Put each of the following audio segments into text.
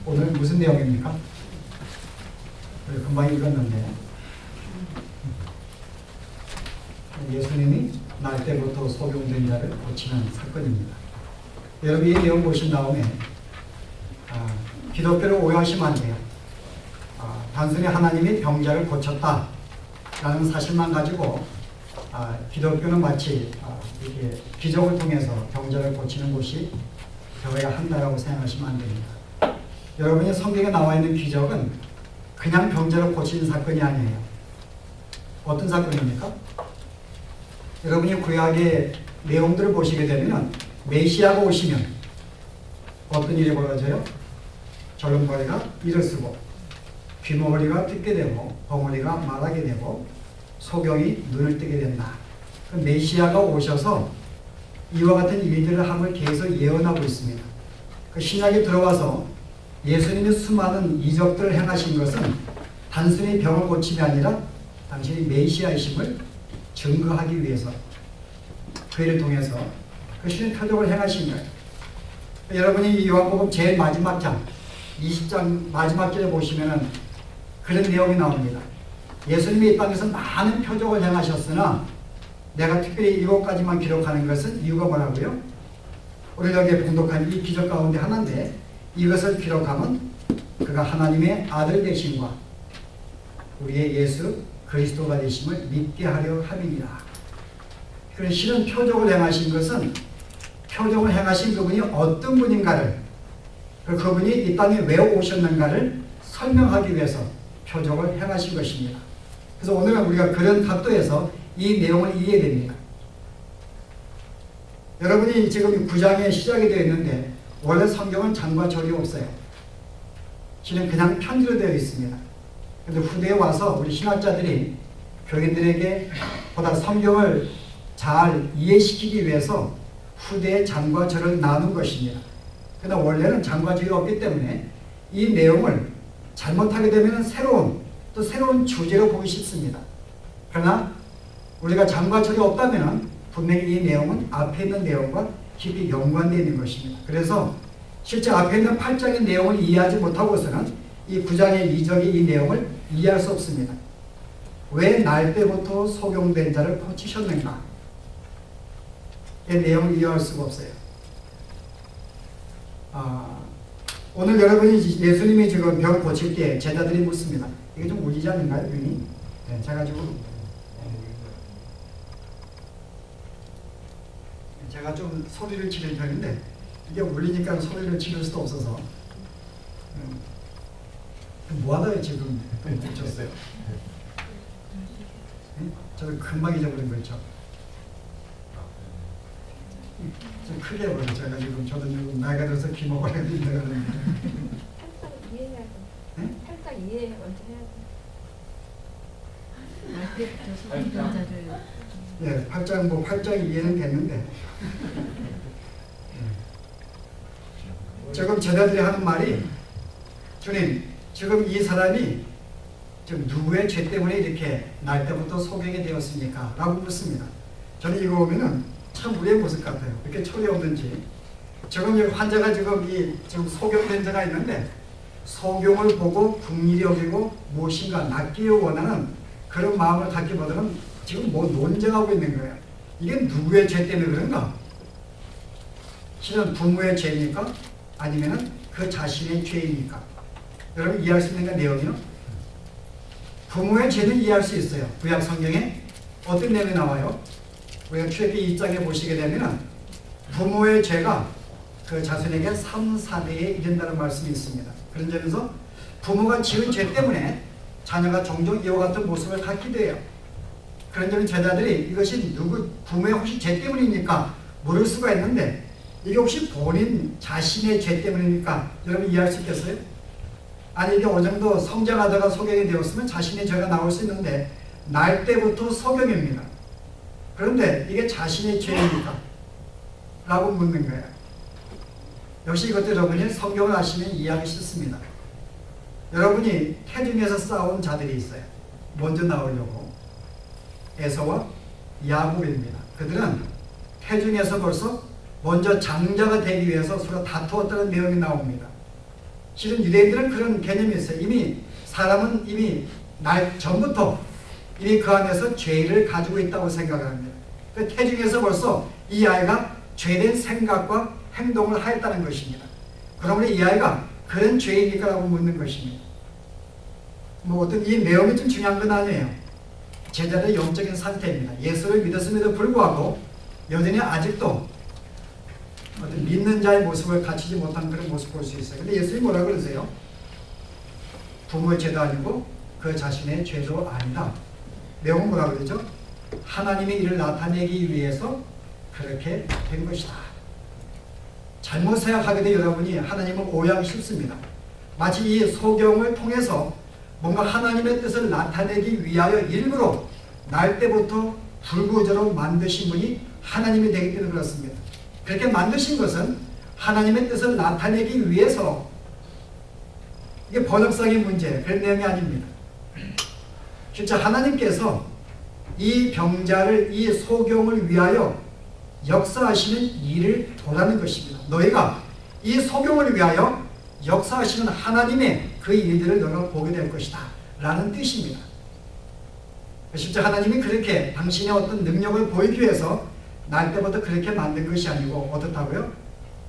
오늘 무슨 내용입니까? 금방 읽었는데 예수님이 날 때부터 소경된 자를 고치는 사건입니다. 여러분 이 내용 보신 다음에 기독교를 오해하시면 안 돼요. 단순히 하나님이 병자를 고쳤다라는 사실만 가지고 기독교는 마치 이렇게 기적을 통해서 병자를 고치는 곳이 교회가 한다라고 생각하시면 안 됩니다. 여러분이 성경에 나와 있는 기적은 그냥 병자를 고치는 사건이 아니에요. 어떤 사건입니까? 여러분이 구약의 내용들을 보시게 되면 메시아가 오시면 어떤 일이 벌어져요? 절름머리가 일어서고 귀머거리가 듣게 되고 벙어리가 말하게 되고 소경이 눈을 뜨게 된다. 그 메시아가 오셔서 이와 같은 일들을 함을 계속 예언하고 있습니다. 그 신약에 들어와서 예수님이 수많은 이적들을 행하신 것은 단순히 병을 고침이 아니라 당신이 메시아이심을 증거하기 위해서 그를 통해서 그 신의 표적을 행하신 거예요. 여러분이 요한복음 제일 마지막 장 20장 마지막 절에 보시면은 그런 내용이 나옵니다. 예수님이 이 땅에서 많은 표적을 행하셨으나 내가 특별히 이것까지만 기록하는 것은 이유가 뭐라고요? 오늘 여기에 봉독한 이 기적 가운데 하나인데 이것을 기록하면 그가 하나님의 아들 되심과 우리의 예수 그리스도가 되심을 믿게 하려 함이니라. 그런 실은 표적을 행하신 것은 표적을 행하신 그분이 어떤 분인가를 그분이 이 땅에 왜 오셨는가를 설명하기 위해서 표적을 행하신 것입니다. 그래서 오늘은 우리가 그런 각도에서 이 내용을 이해됩니다. 여러분이 지금 9장에 시작이 되어 있는데 원래 성경은 장과 절이 없어요. 실은 그냥 편지로 되어 있습니다. 그런데 후대에 와서 우리 신학자들이 교인들에게 보다 성경을 잘 이해시키기 위해서 후대에 장과 절을 나눈 것입니다. 그러나 원래는 장과 절이 없기 때문에 이 내용을 잘못하게 되면 새로운 주제로 보기 쉽습니다. 그러나 우리가 장과 절이 없다면 분명히 이 내용은 앞에 있는 내용과 깊이 연관되어 있는 것입니다. 그래서 실제 앞에 있는 8장의 내용을 이해하지 못하고서는 이 9장의 이적의 이 내용을 이해할 수 없습니다. 왜 날 때부터 소경된 자를 고치셨는가? 이 내용을 이해할 수가 없어요. 오늘 여러분이 예수님이 지금 병을 고칠 때 제자들이 묻습니다. 이게 좀 울리지 않는가요? 윤이? 네, 제가 좀 소리를 지르는 편인데 이게 울리니까 소리를 지를 수도 없어서 뭐하다 지금 묻혔어요? 저도 금방 잊어버린 거 있죠? 좀 크게 해버려. 제가 지금 저도 지금 나이가 들어서 기먹어야 된다 그러는데 살짝 이해해야 돼. 네? 살짝 이해 먼저 해야 돼. 날 때부터 소경자를 예, 8장 이해는 됐는데 지금 제자들이 하는 말이 주님 지금 이 사람이 지금 누구의 죄 때문에 이렇게 날 때부터 소경이 되었습니까? 라고 묻습니다. 저는 이거 보면은 참 우리의 모습 같아요. 이렇게 철이 없는지. 지금 환자가 지금 소경된 자가 있는데 소경을 보고 긍휼히 여기고 무엇인가 낫기를 원하는 그런 마음을 갖기보다는 지금 뭐 논쟁하고 있는 거예요. 이게 누구의 죄 때문에 그런가? 실은 부모의 죄입니까? 아니면은 그 자신의 죄입니까? 여러분 이해할 수 있는 내용이요? 부모의 죄는 이해할 수 있어요. 구약 성경에 어떤 내용이 나와요? 우리가 출애굽기 2장에 보시게 되면 부모의 죄가 그 자손에게 3, 4대에 이른다는 말씀이 있습니다. 그런 점에서 부모가 지은 죄 때문에 자녀가 종종 이와 같은 모습을 갖기도 해요. 그런 점에 제자들이 이것이 부모의 혹시 죄 때문입니까? 물을 수가 있는데 이게 혹시 본인 자신의 죄 때문입니까? 여러분 이해할 수 있겠어요? 아니 이게 어느 정도 성장하다가 소경이 되었으면 자신의 죄가 나올 수 있는데 날 때부터 소경입니다. 그런데 이게 자신의 죄입니까? 라고 묻는 거예요. 역시 이것도 여러분이 성경을 아시면 이해하기 쉽습니다. 여러분이 태중에서 싸운 자들이 있어요. 먼저 나오려고. 에서와 야곱입니다. 그들은 태중에서 벌써 먼저 장자가 되기 위해서 서로 다투었다는 내용이 나옵니다. 실은 유대인들은 그런 개념이 있어요. 이미 사람은 이미 날 전부터 이미 그 안에서 죄를 가지고 있다고 생각을 합니다. 그 태중에서 벌써 이 아이가 죄된 생각과 행동을 하였다는 것입니다. 그러므로 이 아이가 그런 죄입니까? 라고 묻는 것입니다. 뭐 어떤 이 내용이 좀 중요한 건 아니에요. 제자들의 영적인 상태입니다. 예수를 믿었음에도 불구하고 여전히 아직도 어떤 믿는 자의 모습을 갖추지 못한 그런 모습을 볼 수 있어요. 근데 예수님이 뭐라 그러세요? 부모의 죄도 아니고 그 자신의 죄도 아니다. 내용은 뭐라 그러죠? 하나님의 일을 나타내기 위해서 그렇게 된 것이다. 잘못 생각하게 된 여러분이 하나님을 오해하기 쉽습니다. 마치 이 소경을 통해서 뭔가 하나님의 뜻을 나타내기 위하여 일부러 날 때부터 불구저로 만드신 분이 하나님이 되기 때문에 그렇습니다. 그렇게 만드신 것은 하나님의 뜻을 나타내기 위해서, 이게 번역상의 문제, 그런 내용이 아닙니다. 진짜 하나님께서 이 병자를, 이 소경을 위하여 역사하시는 일을 보라는 것입니다. 너희가 이 소경을 위하여 역사하시는 하나님의 그 일들을 너희가 보게 될 것이다 라는 뜻입니다. 실제 하나님이 그렇게 당신의 어떤 능력을 보이기 위해서 날 때부터 그렇게 만든 것이 아니고 어떻다고요?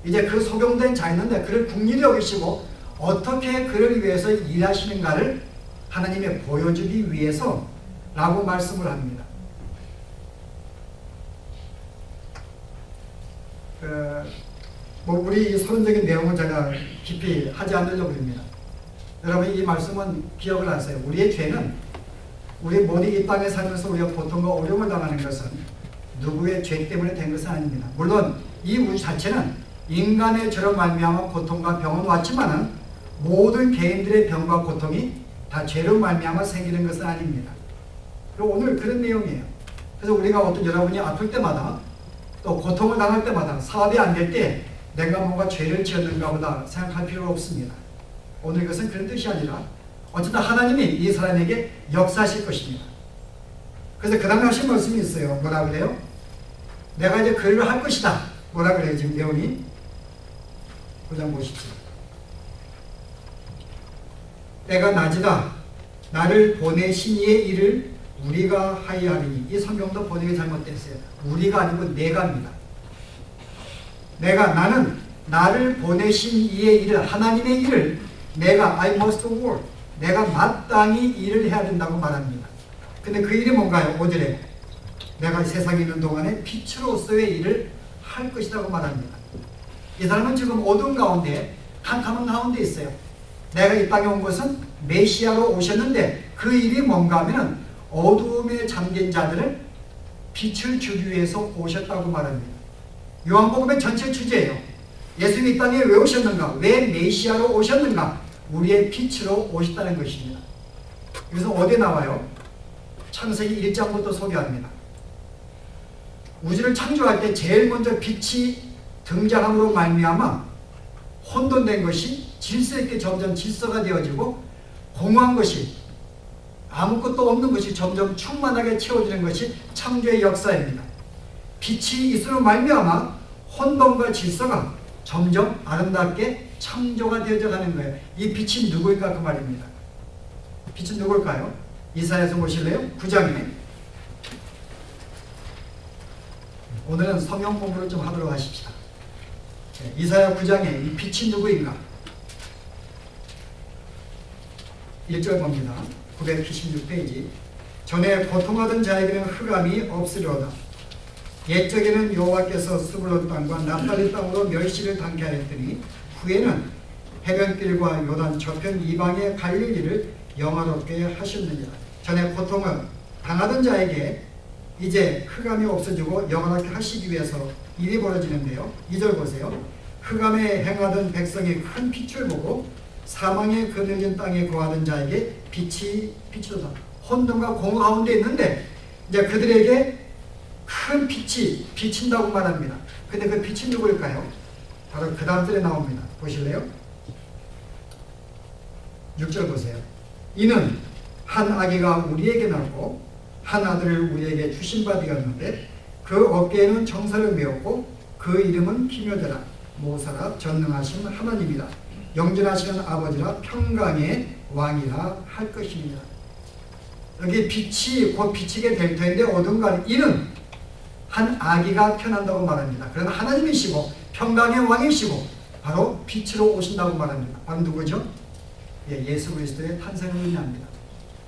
이제 그 소경된 자 있는데 그를 긍휼히 여기시고 어떻게 그를 위해서 일하시는가를 하나님이 보여주기 위해서 라고 말씀을 합니다. 우리 이 서론적인 내용을 제가 깊이 하지 않으려고 합니다. 여러분 이 말씀은 기억을 하세요. 우리의 죄는, 우리 모두 이 땅에 살면서 우리가 고통과 어려움을 당하는 것은 누구의 죄 때문에 된 것은 아닙니다. 물론 이 우주 자체는 인간의 죄로 말미암아 고통과 병은 왔지만은 모든 개인들의 병과 고통이 다 죄로 말미암아 생기는 것은 아닙니다. 그리고 오늘 그런 내용이에요. 그래서 우리가 어떤 여러분이 아플 때마다 또 고통을 당할 때마다 사업이 안 될 때 내가 뭔가 죄를 지었는가 보다 생각할 필요가 없습니다. 오늘 이것은 그런 뜻이 아니라 어쨌든 하나님이 이 사람에게 역사하실 것입니다. 그래서 그 다음에 하신 말씀이 있어요. 뭐라 그래요? 내가 이제 그 일을 할 것이다. 뭐라 그래요? 지금 내용이 9장 보십시오. 때가 낮이다. 나를 보내신 이의 일을 우리가 하여하리니. 이 성경도 번역이 잘못됐어요. 우리가 아니고 내가입니다. 나는 나를 보내신 이의 일을, 하나님의 일을 내가 I must work, 내가 마땅히 일을 해야 된다고 말합니다. 근데 그 일이 뭔가요? 5절에 내가 세상에 있는 동안에 빛으로서의 일을 할 것이라고 말합니다. 이 사람은 지금 어두운 가운데, 캄캄한 가운데 있어요. 내가 이 땅에 온 것은 메시아로 오셨는데 그 일이 뭔가 하면 어두움에 잠긴 자들을 빛을 주기 위해서 오셨다고 말합니다. 요한복음의 전체 주제예요. 예수님이 이 땅에 왜 오셨는가? 왜 메시아로 오셨는가? 우리의 빛으로 오셨다는 것입니다. 여기서 어디에 나와요? 창세기 1장부터 소개합니다. 우주를 창조할 때 제일 먼저 빛이 등장함으로 말미암아 혼돈된 것이 질서 있게 점점 질서가 되어지고 공허한 것이, 아무것도 없는 것이 점점 충만하게 채워지는 것이 창조의 역사입니다. 빛이 있음으로 말미암아 혼돈과 질서가 점점 아름답게 창조가 되어져 가는 거예요. 이 빛이 누구일까 그 말입니다. 빛은 누굴까요? 이사야서 보실래요? 9장에. 오늘은 성경 공부를 좀 하도록 하십시다. 이사야 9장에 이 빛이 누구인가? 1절 봅니다. 976페이지. 전에 고통하던 자에게는 흑암이 없으리로다. 옛적에는 여호와께서 스불론 땅과 납달리 땅으로 멸시를 당케 하였더니 후에는 해변길과 요단 저편 이방의 갈릴리를 영화롭게 하셨느니라. 전에 고통을 당하던 자에게 이제 흑암이 없어지고 영원하게 하시기 위해서 일이 벌어지는데요. 2절 보세요. 흑암에 행하던 백성이 큰 빛을 보고 사망에 그늘진 땅에 거하던 자에게 빛이 비추다. 혼돈과 공허 가운데 있는데 이제 그들에게 큰 빛이 비친다고 말합니다. 근데 그 빛이 누구일까요? 바로 그 다음 절에 나옵니다. 보실래요? 6절 보세요. 이는 한 아기가 우리에게 낳고 한 아들을 우리에게 주신 바 되었는데 그 어깨에는 정사를 메었고 그 이름은 기묘되라. 모사라 전능하신 하나님이라. 영존하시는 아버지라 평강의 왕이라 할 것입니다. 여기 빛이 곧 비치게 될 터인데 어두운 가 이는 한 아기가 태어난다고 말합니다. 그러나 하나님이시고 평강의 왕이시고 바로 빛으로 오신다고 말합니다. 바로 누구죠? 예수 그리스도의 탄생을 의미합니다.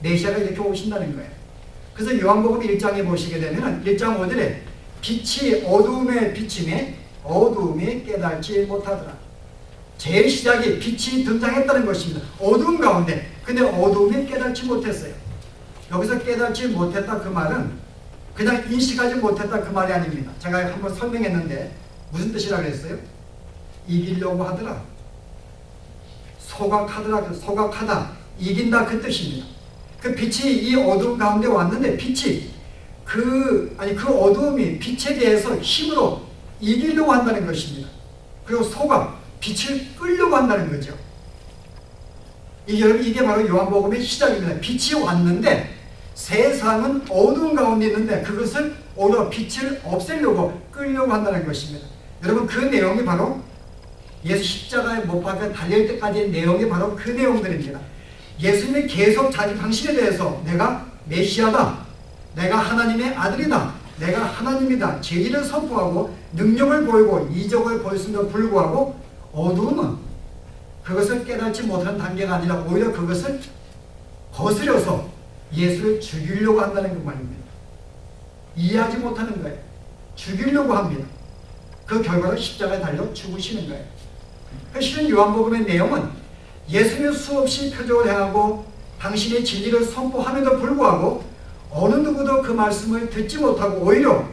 메시아가 이렇게 오신다는 거예요. 그래서 요한복음 1장에 보시게 되면 1장 5절에 빛이 어두움에 비침에 어두움이 깨닫지 못하더라. 제일 시작이 빛이 등장했다는 것입니다. 어두움 가운데. 근데 어두움이 깨닫지 못했어요. 여기서 깨닫지 못했다 그 말은 그냥 인식하지 못했다 그 말이 아닙니다. 제가 한번 설명했는데 무슨 뜻이라고 했어요? 이기려고 하더라. 소각하더라. 소각하다. 이긴다 그 뜻입니다. 그 빛이 이 어두움 가운데 왔는데 빛이 그 어두움이 빛에 대해서 힘으로 이기려고 한다는 것입니다. 그리고 소각, 빛을 끌려고 한다는 거죠. 여러분 이게 바로 요한복음의 시작입니다. 빛이 왔는데 세상은 어두운 가운데 있는데 그것을 오히려 빛을 없애려고 끌려고 한다는 것입니다. 여러분 그 내용이 바로 예수 십자가에 못 박혀 달릴 때까지의 내용이 바로 그 내용들입니다. 예수님이 계속 당신에 대해서 내가 메시아다, 내가 하나님의 아들이다, 내가 하나님이다 진리를 선포하고 능력을 보이고 이적을 보였음에도 불구하고 어두움은 그것을 깨닫지 못하는 단계가 아니라 오히려 그것을 거스려서 예수를 죽이려고 한다는 그 말입니다. 이해하지 못하는 거예요. 죽이려고 합니다. 그 결과로 십자가에 달려 죽으시는 거예요. 실은 요한복음의 내용은 예수님이 수없이 표적을 행하고 당신의 진리를 선포함에도 불구하고 어느 누구도 그 말씀을 듣지 못하고 오히려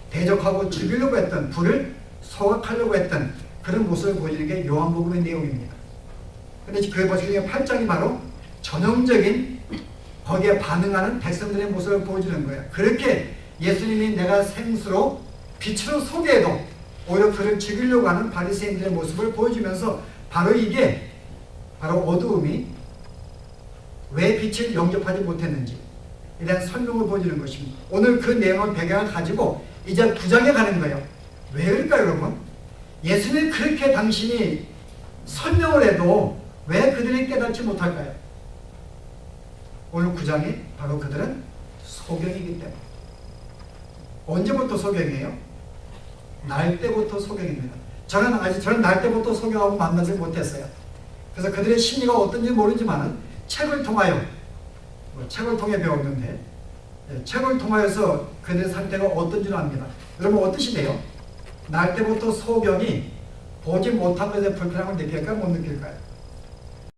대적하고 죽이려고 했던, 불을 소각하려고 했던 그런 모습을 보여주는 게 요한복음의 내용입니다. 그런데 그에 보시면 8장이 바로 전형적인 거기에 반응하는 백성들의 모습을 보여주는 거예요. 그렇게 예수님이 내가 생수로 빛으로 소개해도 오히려 그를 죽이려고 하는 바리새인들의 모습을 보여주면서 바로 이게 바로 어두움이 왜 빛을 영접하지 못했는지 에 대한 설명을 보여주는 것입니다. 오늘 그 내용을 배경을 가지고 이제 9장에 가는 거예요. 왜 그럴까요, 여러분? 예수님이 그렇게 당신이 설명을 해도 왜 그들이 깨닫지 못할까요? 오늘 9장에 바로 그들은 소경이기 때문에. 언제부터 소경이에요? 날 때부터 소경입니다. 저는 날 때부터 소경하고 만나지 못했어요. 그래서 그들의 심리가 어떤지 모르지만 책을 통하여 책을 통해 배웠는데 책을 통하여서 그들의 상태가 어떤지를 압니다. 여러분 어떠시대요? 날 때부터 소경이 보지 못한 것에 불편함을 느낄까요? 못 느낄까요?